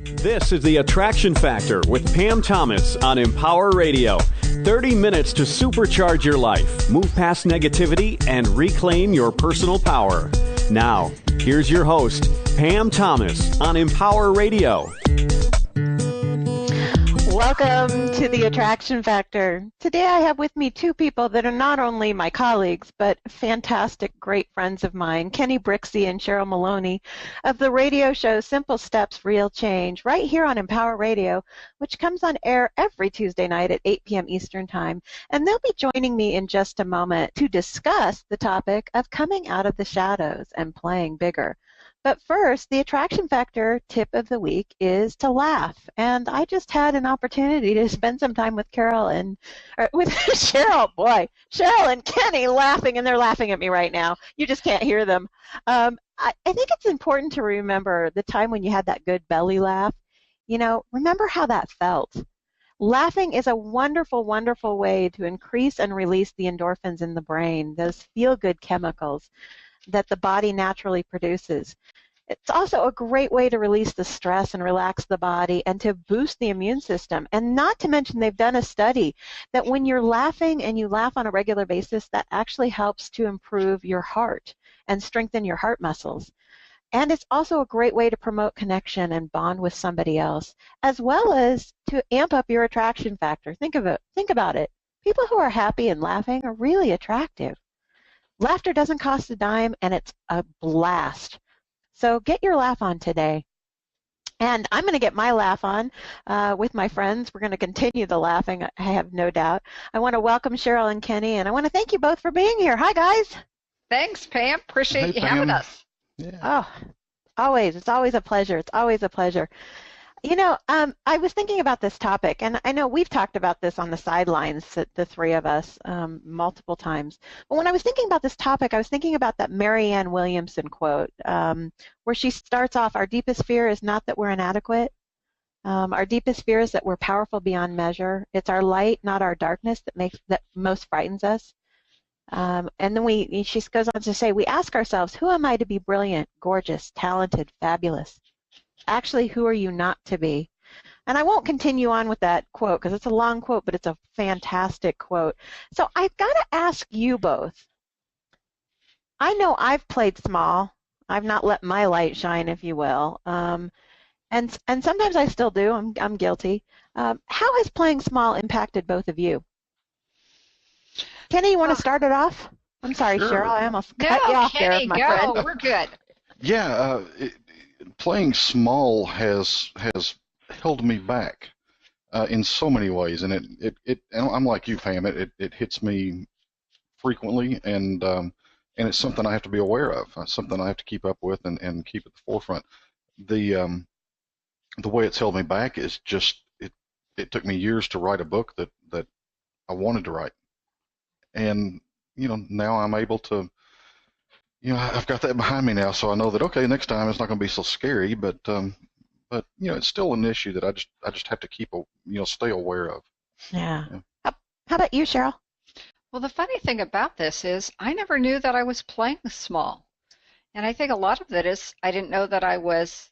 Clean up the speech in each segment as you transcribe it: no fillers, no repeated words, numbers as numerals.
This is The Attraction Factor with Pam Thomas on Empower Radio. 30 minutes to supercharge your life, move past negativity, and reclaim your personal power. Now, here's your host, Pam Thomas on Empower Radio. Welcome to The Attraction Factor. Today I have with me two people that are not only my colleagues, but fantastic, great friends of mine, Kenny Brixey and Cheryl Maloney of the radio show Simple Steps, Real Change, right here on Empower Radio, which comes on air every Tuesday night at 8 p.m. Eastern Time. And they'll be joining me in just a moment to discuss the topic of coming out of the shadows and playing bigger. But first, the Attraction Factor tip of the week is to laugh. And I just had an opportunity to spend some time with Cheryl and Kenny laughing, and they're laughing at me right now. You just can't hear them. I think it's important to remember the time when you had that good belly laugh. You know, remember how that felt. Laughing is a wonderful, wonderful way to increase and release the endorphins in the brain, those feel-good chemicals that the body naturally produces. It's also a great way to release the stress and relax the body and to boost the immune system. And not to mention, they've done a study that when you're laughing and you laugh on a regular basis, that actually helps to improve your heart and strengthen your heart muscles. And it's also a great way to promote connection and bond with somebody else, as well as to amp up your attraction factor. Think about it. People who are happy and laughing are really attractive. Laughter doesn't cost a dime, and it's a blast. So get your laugh on today. And I'm going to get my laugh on with my friends. We're going to continue the laughing, I have no doubt. I want to welcome Cheryl and Kenny, and I want to thank you both for being here. Hi, guys. Thanks, Pam. Appreciate you having us. Yeah. Oh, always. It's always a pleasure. It's always a pleasure. You know, I was thinking about this topic, and I know we've talked about this on the sidelines, the three of us, multiple times. But when I was thinking about this topic, I was thinking about that Marianne Williamson quote, where she starts off, "Our deepest fear is not that we're inadequate. Our deepest fear is that we're powerful beyond measure. It's our light, not our darkness, that most frightens us." And then she goes on to say, "We ask ourselves, who am I to be brilliant, gorgeous, talented, fabulous? Actually, who are you not to be?" And I won't continue on with that quote because it's a long quote, but it's a fantastic quote. So I've got to ask you both. I know I've played small. I've not let my light shine, if you will. And sometimes I still do. I'm guilty. How has playing small impacted both of you? Kenny, you want to start it off? I'm sorry, Sure. Cheryl. I almost cut you off Kenny, there, my friend. We're good. Yeah, playing small has held me back in so many ways, and it I'm like you, Pam. It hits me frequently, and it's something I have to be aware of, something I have to keep up with and keep at the forefront. The way it's held me back is just it took me years to write a book that I wanted to write, and now I'm able to. I've got that behind me now, so I know that okay, next time it's not going to be so scary, but it's still an issue that I just have to keep stay aware of. Yeah. How about you, Cheryl? Well, the funny thing about this is I never knew that I was playing small, and I think a lot of it is I didn't know that I was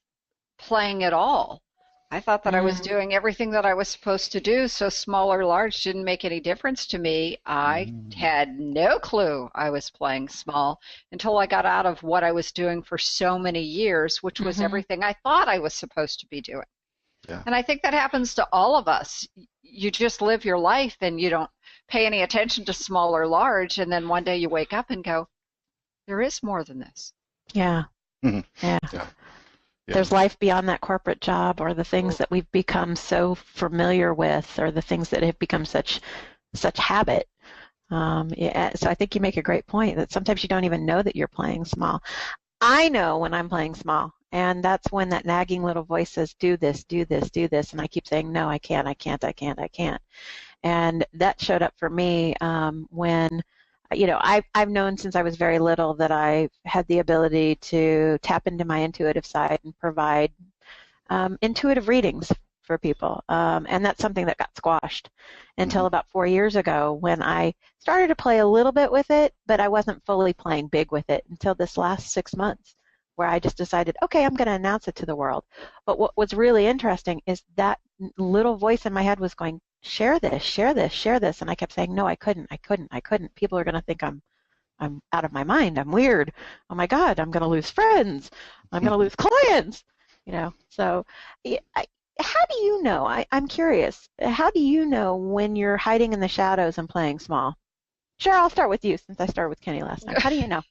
playing at all. I thought that I was doing everything that I was supposed to do, so small or large didn't make any difference to me. I had no clue I was playing small until I got out of what I was doing for so many years, which was everything I thought I was supposed to be doing. Yeah. And I think that happens to all of us. You just live your life and you don't pay any attention to small or large, and then one day you wake up and go, there is more than this. Yeah. Mm-hmm. Yeah. Yeah. There's life beyond that corporate job, or the things that we've become so familiar with, or the things that have become such habit. So I think you make a great point that sometimes you don't even know that you're playing small. I know when I'm playing small, and that's when that nagging little voice says, do this, do this, do this, and I keep saying, no, I can't, I can't, I can't, I can't. And that showed up for me when I've known since I was very little that I had the ability to tap into my intuitive side and provide intuitive readings for people. And that's something that got squashed until about 4 years ago when I started to play a little bit with it, but I wasn't fully playing big with it until this last 6 months where I just decided, okay, I'm going to announce it to the world. But what was really interesting is that little voice in my head was going, share this, share this, share this. And I kept saying, no, I couldn't. People are going to think I'm out of my mind. I'm weird. Oh my God, I'm going to lose friends. I'm going to lose clients. So how do you know? I'm curious. How do you know when you're hiding in the shadows and playing small? Cheryl, I'll start with you since I started with Kenny last time. How do you know?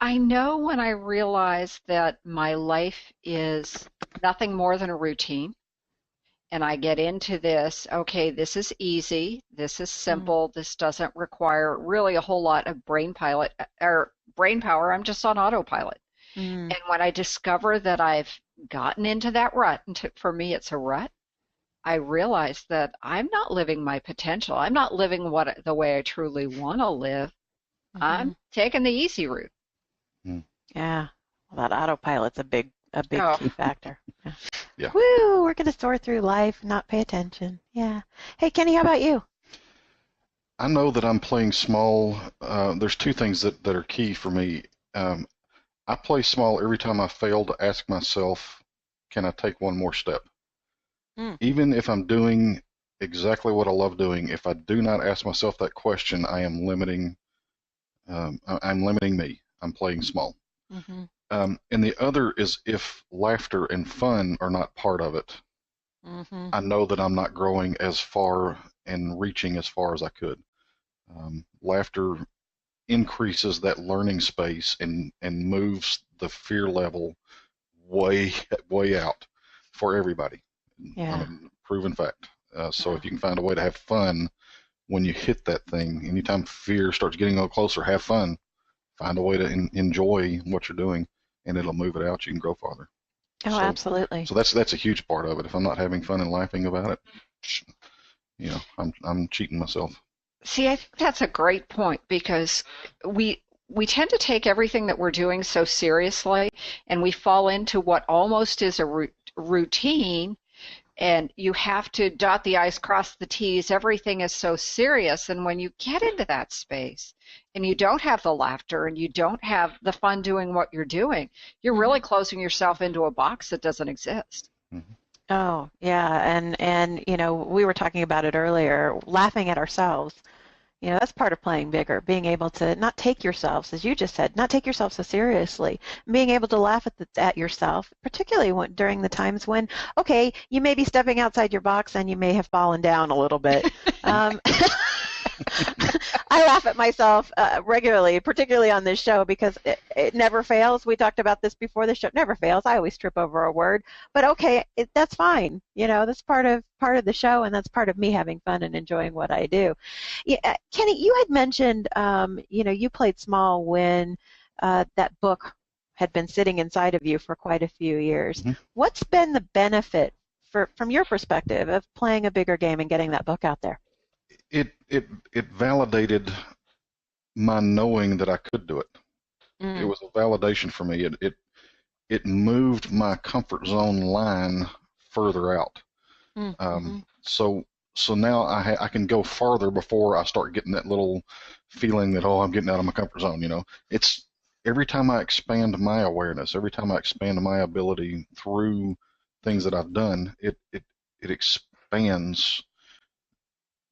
I know when I realize that my life is nothing more than a routine, and I get into this, okay, this is easy, this is simple, this doesn't require really a whole lot of brain power, I'm just on autopilot. And when I discover that I've gotten into that rut, and for me it's a rut, I realize that I'm not living my potential. I'm not living the way I truly want to live. I'm taking the easy route. Yeah, well, that autopilot's a big key factor. Yeah. Woo, we're going to soar through life, not pay attention. Yeah. Hey, Kenny, how about you? I know that I'm playing small. There's two things that are key for me. I play small every time I fail to ask myself, can I take one more step? Even if I'm doing exactly what I love doing, if I do not ask myself that question, I am limiting. I'm limiting me. I'm playing small. And the other is if laughter and fun are not part of it, I know that I'm not growing as far and reaching as far as I could. Laughter increases that learning space and moves the fear level way out for everybody. Yeah. Proven fact. So if you can find a way to have fun when you hit that thing, anytime fear starts getting a little closer, have fun. Find a way to enjoy what you're doing, and it'll move it out. You can grow farther. Oh, absolutely. So that's a huge part of it. If I'm not having fun and laughing about it, I'm cheating myself. See, I think that's a great point, because we tend to take everything that we're doing so seriously, and we fall into what almost is a routine, and you have to dot the I's, cross the T's. Everything is so serious, and when you get into that space and you don't have the laughter and you don't have the fun doing what you're doing, you're really closing yourself into a box that doesn't exist. Oh, yeah, and we were talking about it earlier, laughing at ourselves. That's part of playing bigger, being able to not take yourselves, as you just said, not take yourself so seriously, being able to laugh at yourself, particularly during the times when, okay, you may be stepping outside your box and you may have fallen down a little bit. I laugh at myself regularly, particularly on this show, because it never fails. We talked about this before the show. It never fails. I always trip over a word, but okay, that's fine. That's part of the show, and that's part of me having fun and enjoying what I do. Yeah, Kenny, you had mentioned, you played small when that book had been sitting inside of you for quite a few years. What's been the benefit from your perspective of playing a bigger game and getting that book out there? It validated my knowing that I could do it. It was a validation for me. It moved my comfort zone line further out. So now I can go farther before I start getting that little feeling that, I'm getting out of my comfort zone. It's every time I expand my awareness, every time I expand my ability through things that I've done, it expands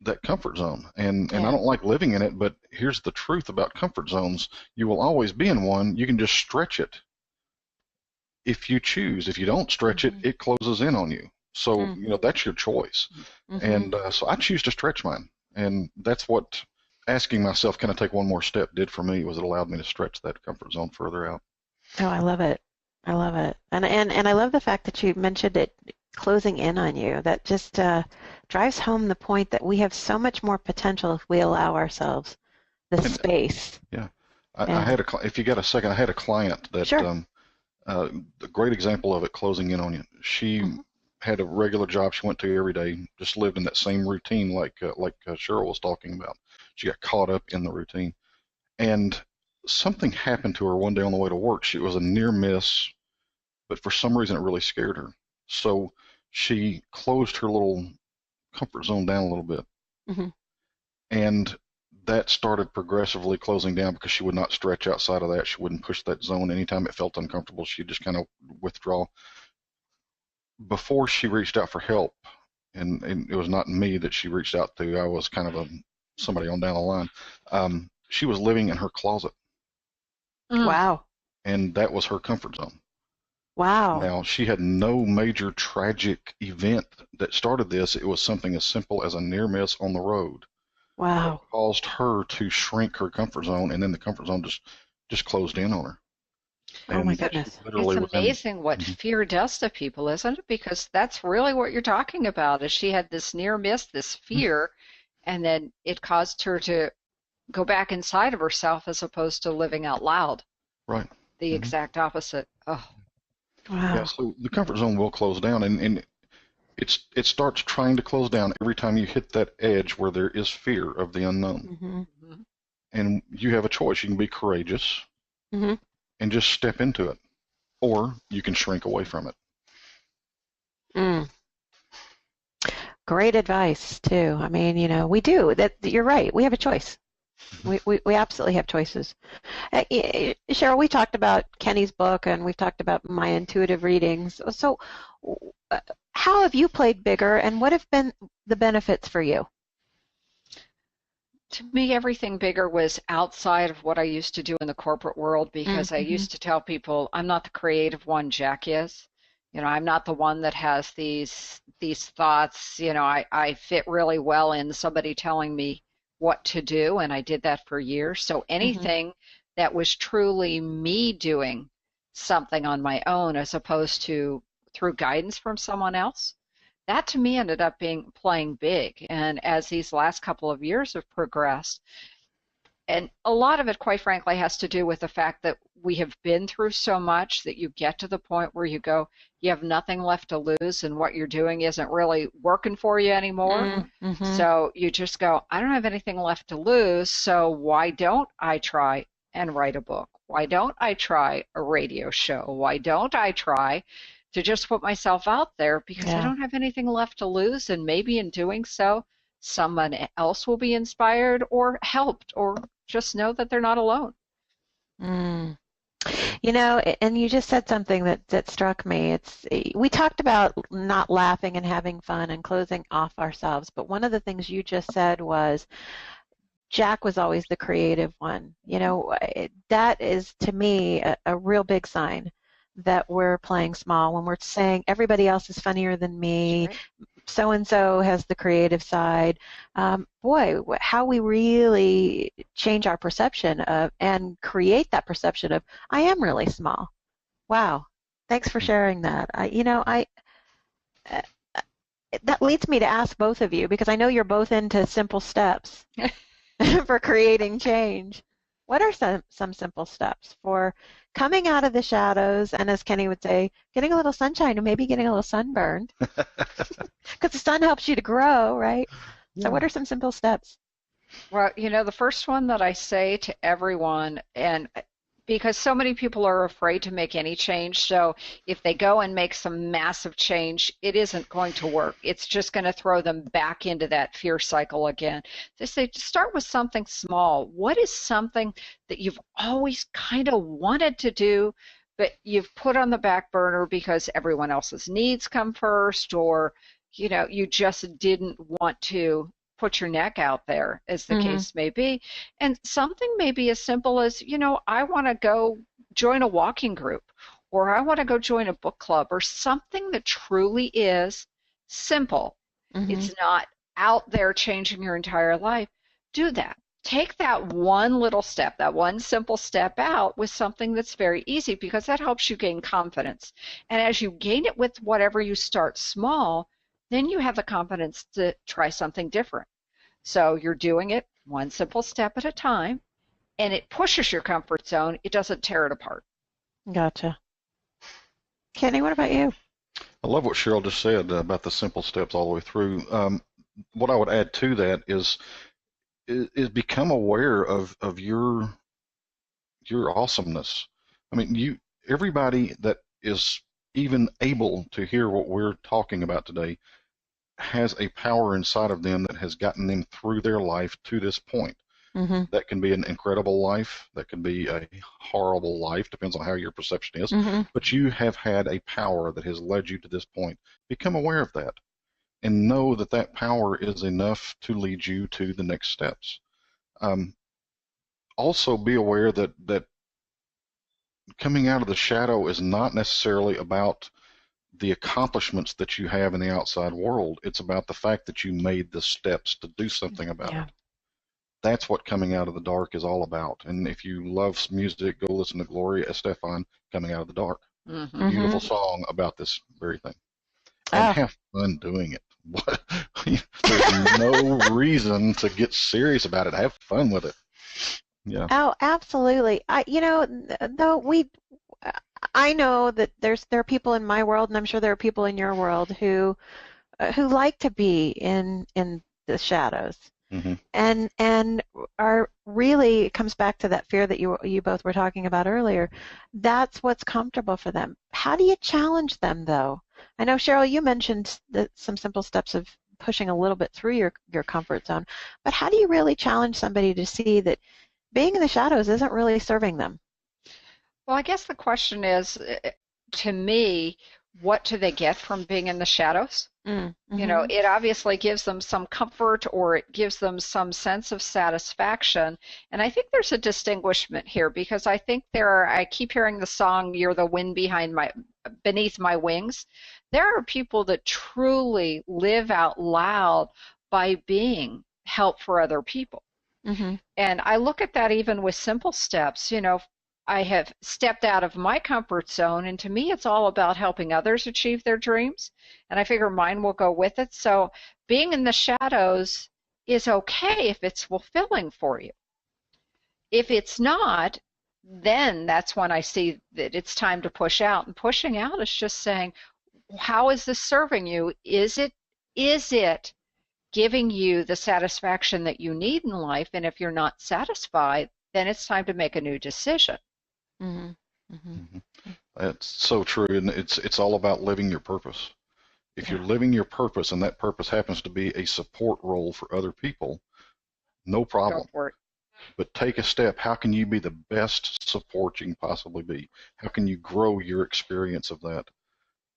that comfort zone. And I don't like living in it, but here's the truth about comfort zones. You will always be in one. You can just stretch it if you choose. If you don't stretch it, it closes in on you. So, that's your choice. And so I choose to stretch mine. And that's what asking myself, can I take one more step, did for me, was it allowed me to stretch that comfort zone further out. Oh, I love it. I love it. And I love the fact that you mentioned it closing in on you. That just drives home the point that we have so much more potential if we allow ourselves the space. Yeah. I had if you got a second, I had a client that, the great example of it closing in on you. She had a regular job she went to every day, just lived in that same routine like Cheryl was talking about. She got caught up in the routine. And something happened to her one day on the way to work. It was a near miss, but for some reason it really scared her. So she closed her little comfort zone down a little bit. And that started progressively closing down because she would not stretch outside of that. She wouldn't push that zone. Anytime it felt uncomfortable, she'd just kind of withdraw. Before she reached out for help, and it was not me that she reached out to, I was kind of somebody on down the line, she was living in her closet. Wow. And that was her comfort zone. Wow. Now, she had no major tragic event that started this. It was something as simple as a near miss on the road. Wow. That caused her to shrink her comfort zone, and then the comfort zone just closed in on her. Oh, my goodness. It's amazing what fear does to people, isn't it? Because that's really what you're talking about, is she had this near miss, this fear, and then it caused her to go back inside of herself as opposed to living out loud. Right. The exact opposite. Oh. Wow. Yeah, so the comfort zone will close down, and it starts trying to close down every time you hit that edge where there is fear of the unknown. And you have a choice. You can be courageous and just step into it, or you can shrink away from it. Great advice, too. I mean, we do. You're right. We have a choice. We absolutely have choices. Cheryl, we talked about Kenny's book, and we've talked about my intuitive readings. So how have you played bigger, and what have been the benefits for you? To me, everything bigger was outside of what I used to do in the corporate world, because I used to tell people, I'm not the creative one, Jack is. I'm not the one that has these thoughts. I fit really well in somebody telling me what to do, and I did that for years. So anything that was truly me doing something on my own as opposed to through guidance from someone else, that to me ended up playing big. And as these last couple of years have progressed, and a lot of it, quite frankly, has to do with the fact that we have been through so much that you get to the point where you go, you have nothing left to lose, and what you're doing isn't really working for you anymore. So you just go, I don't have anything left to lose, so why don't I try and write a book? Why don't I try a radio show? Why don't I try to just put myself out there? Because I don't have anything left to lose, and maybe in doing so, someone else will be inspired or helped, or just know that they're not alone. And you just said something that struck me. We talked about not laughing and having fun and closing off ourselves, but one of the things you just said was Jack was always the creative one. That is, to me, a real big sign that we're playing small, when we're saying everybody else is funnier than me, so-and-so has the creative side. Boy, how we really change our perception of and create that perception of, I am really small. Wow. Thanks for sharing that. That leads me to ask both of you, because I know you're both into simple steps for creating change. What are some simple steps for coming out of the shadows and, as Kenny would say, getting a little sunshine and maybe getting a little sunburn? Because the sun helps you to grow, right? So what are some simple steps? Well, the first one that I say to everyone, and because so many people are afraid to make any change, so if they go and make some massive change, it isn't going to work. It's just going to throw them back into that fear cycle again. They say, start with something small. What is something that you've always kind of wanted to do, but you've put on the back burner because everyone else's needs come first, or you just didn't want to put your neck out there, as the case may be. And something maybe as simple as, I want to go join a walking group, or I want to go join a book club, or something that truly is simple. It's not out there changing your entire life. Do that. Take that one little step, that one simple step out with something that's very easy, because that helps you gain confidence. And as you gain it with whatever you start small, then you have the confidence to try something different. So you're doing it one simple step at a time, and it pushes your comfort zone. It doesn't tear it apart. Gotcha. Kenny, what about you? I love what Cheryl just said about the simple steps all the way through. What I would add to that is become aware of your awesomeness. I mean, everybody that is even able to hear what we're talking about today has a power inside of them that has gotten them through their life to this point. Mm-hmm. That can be an incredible life. That can be a horrible life, depends on how your perception is. Mm-hmm. But you have had a power that has led you to this point. Become aware of that and know that that power is enough to lead you to the next steps. Also be aware that coming out of the shadow is not necessarily about the accomplishments that you have in the outside world. It's about the fact that you made the steps to do something about it. That's what coming out of the dark is all about. And if you love music, go listen to Gloria Estefan, Coming Out of the Dark. Mm-hmm. Beautiful song about this very thing. And have fun doing it. There's no reason to get serious about it. Have fun with it. Yeah. Oh, absolutely. I know that there are people in my world, and I'm sure there are people in your world who like to be in the shadows. Mm-hmm. And are really, it comes back to that fear that you both were talking about earlier. That's what's comfortable for them. How do you challenge them, though? I know, Cheryl, you mentioned some simple steps of pushing a little bit through your comfort zone, but how do you really challenge somebody to see that being in the shadows isn't really serving them? Well, I guess the question is, to me, what do they get from being in the shadows? Mm-hmm. You know, it obviously gives them some comfort, or it gives them some sense of satisfaction. And I think there's a distinguishment here, because I think I keep hearing the song, "You're the wind beneath my wings." There are people that truly live out loud by being help for other people. Mm-hmm. And I look at that even with simple steps. You know, I have stepped out of my comfort zone, and to me it's all about helping others achieve their dreams, and I figure mine will go with it. So being in the shadows is okay if it's fulfilling for you. If it's not, then that's when I see that it's time to push out. And pushing out is just saying, how is this serving you? Is it giving you the satisfaction that you need in life? And if you're not satisfied, then it's time to make a new decision. Mm-hmm. Mm-hmm. Mm-hmm. That's so true, and it's all about living your purpose. If you're living your purpose, and that purpose happens to be a support role for other people, no problem. Go for it. But take a step. How can you be the best support you can possibly be? How can you grow your experience of that?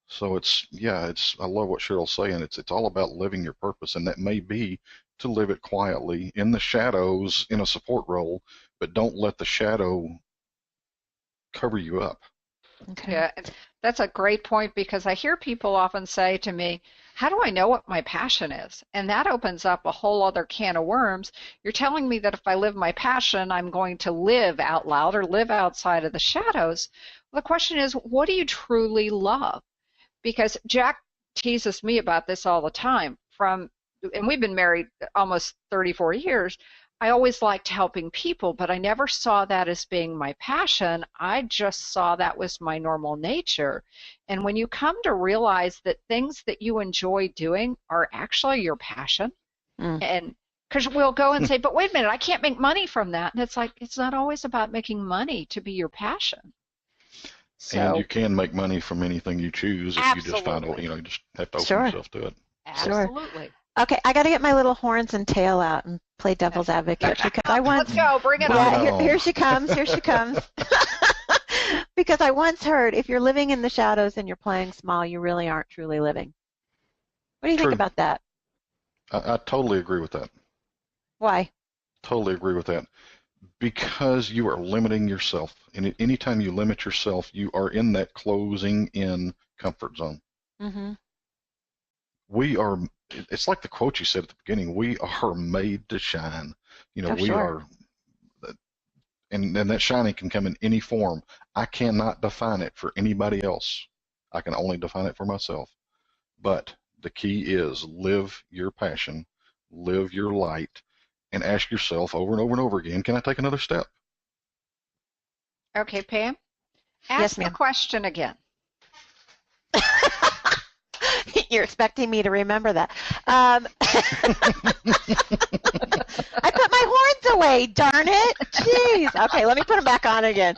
So I love what Cheryl's saying. It's all about living your purpose, and that may be to live it quietly in the shadows in a support role, but don't let the shadow cover you up. Okay. Yeah, that's a great point, because I hear people often say to me, how do I know what my passion is? And that opens up a whole other can of worms. You're telling me that if I live my passion, I'm going to live out loud or live outside of the shadows. Well, the question is, what do you truly love? Because Jack teases me about this all the time. And we've been married almost 34 years. I always liked helping people, but I never saw that as being my passion. I just saw that was my normal nature. And when you come to realize that things that you enjoy doing are actually your passion, and because we'll go and say, but wait a minute, I can't make money from that. And it's like, it's not always about making money to be your passion. So, and you can make money from anything you choose if you just find out, you just have to open yourself to it. Absolutely. Sure. Okay, I got to get my little horns and tail out and play devil's advocate, because I once. Let's go, bring it on. Here she comes. Here she comes. Because I once heard, if you're living in the shadows and you're playing small, you really aren't truly living. What do you think about that? I totally agree with that. Why? Totally agree with that. Because you are limiting yourself. And anytime you limit yourself, you are in that closing in comfort zone. Mm-hmm. It's like the quote you said at the beginning, we are made to shine. We are, and that shining can come in any form. I cannot define it for anybody else. I can only define it for myself. But the key is live your passion, live your light, and ask yourself over and over and over again, can I take another step? Okay, Pam, ask the question again. You're expecting me to remember that. I put my horns away, darn it. Jeez. Okay, let me put them back on again.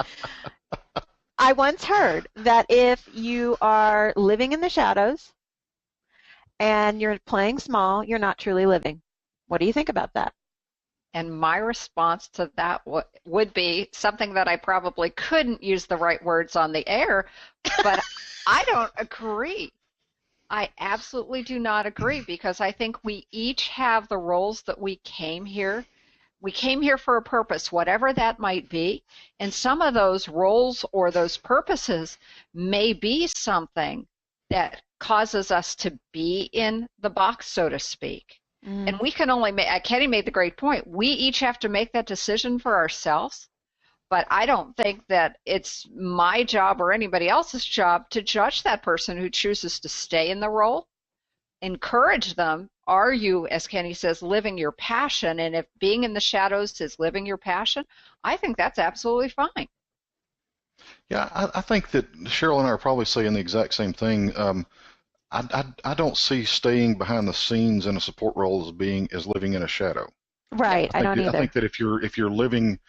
I once heard that if you are living in the shadows and you're playing small, you're not truly living. What do you think about that? And my response to that would be something that I probably couldn't use the right words on the air, but I don't agree. I absolutely do not agree, because I think we each have the roles that we came here. We came here for a purpose, whatever that might be, and some of those roles or those purposes may be something that causes us to be in the box, so to speak. And we can only make, Kenny made the great point, we each have to make that decision for ourselves, but I don't think that it's my job or anybody else's job to judge that person who chooses to stay in the role. Encourage them. Are you, as Kenny says, living your passion? And if being in the shadows is living your passion, I think that's absolutely fine. Yeah, I think that Cheryl and I are probably saying the exact same thing. I don't see staying behind the scenes in a support role as living in a shadow. Right, I don't either. I think that if you're living,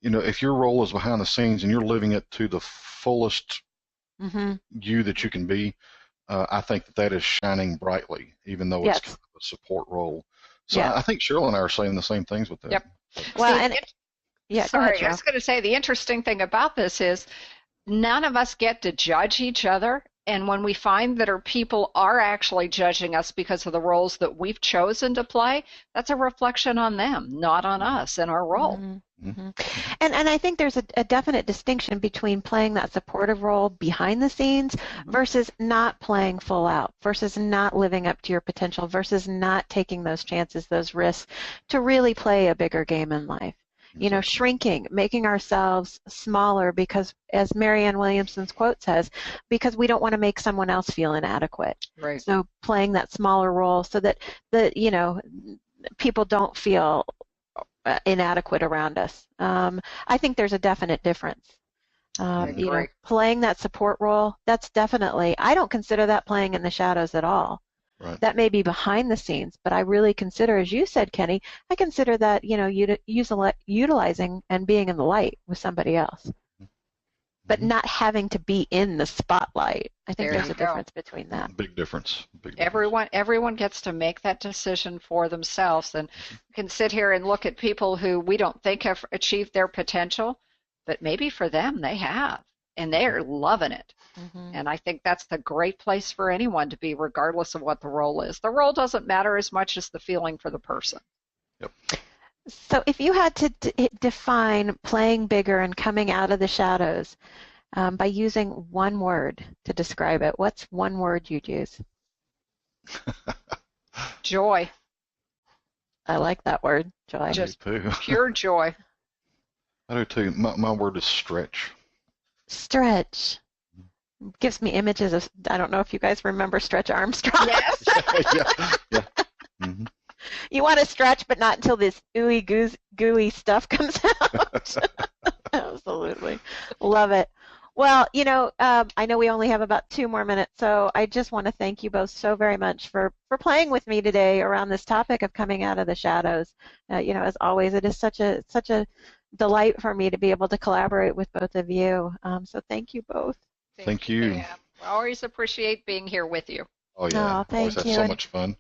if your role is behind the scenes and you're living it to the fullest you that you can be, I think that is shining brightly, even though it's kind of a support role. So I think Cheryl and I are saying the same things with that. Yep. Well, sorry, I was going to say the interesting thing about this is none of us get to judge each other. And when we find that our people are actually judging us because of the roles that we've chosen to play, that's a reflection on them, not on us and our role. And I think there's a definite distinction between playing that supportive role behind the scenes versus not playing full out, versus not living up to your potential, versus not taking those chances, those risks to really play a bigger game in life. Shrinking, making ourselves smaller because, as Marianne Williamson's quote says, because we don't want to make someone else feel inadequate. Right. So playing that smaller role so that people don't feel inadequate around us. I think there's a definite difference. Playing that support role, that's definitely, I don't consider that playing in the shadows at all. Right. That may be behind the scenes, but I really consider, as you said, Kenny, I consider that, utilizing and being in the light with somebody else, but not having to be in the spotlight. I think there's a difference between that. Big difference. Everyone gets to make that decision for themselves, and can sit here and look at people who we don't think have achieved their potential, but maybe for them they have, and they're loving it. And I think that's the great place for anyone to be, regardless of what the role is. The role doesn't matter as much as the feeling for the person. Yep. So if you had to define playing bigger and coming out of the shadows by using one word to describe it, what's one word you'd use? Joy. I like that word, joy. Just pure joy. I do too. My word is stretch. Stretch. Gives me images of, I don't know if you guys remember Stretch Armstrong. Yes. Yeah. You want to stretch, but not until this gooey stuff comes out. Absolutely. Love it. Well, I know we only have about 2 more minutes, so I just want to thank you both so very much for playing with me today around this topic of coming out of the shadows. As always, it is such a delight for me to be able to collaborate with both of you. So thank you both. Thank you. I always appreciate being here with you. Oh, yeah. Thank you. Always have so much fun.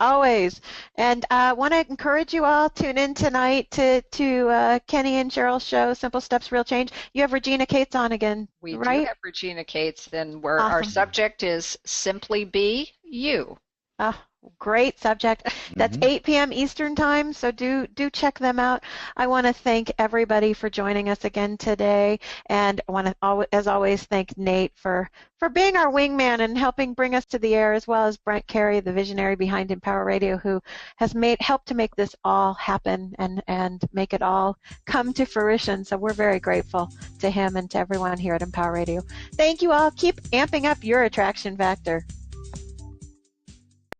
Always. And I want to encourage you all, tune in tonight to Kenny and Cheryl's show, Simple Steps, Real Change. You have Regina Cates on again, We right? do have Regina Cates, and where our subject is Simply Be You. Great subject. That's 8 p.m. Eastern time, so do check them out. I want to thank everybody for joining us again today, and I want to, as always, thank Nate for being our wingman and helping bring us to the air, as well as Brent Carey, the visionary behind Empower Radio, who has helped to make this all happen and make it all come to fruition. So we're very grateful to him and to everyone here at Empower Radio. Thank you all. Keep amping up your attraction factor.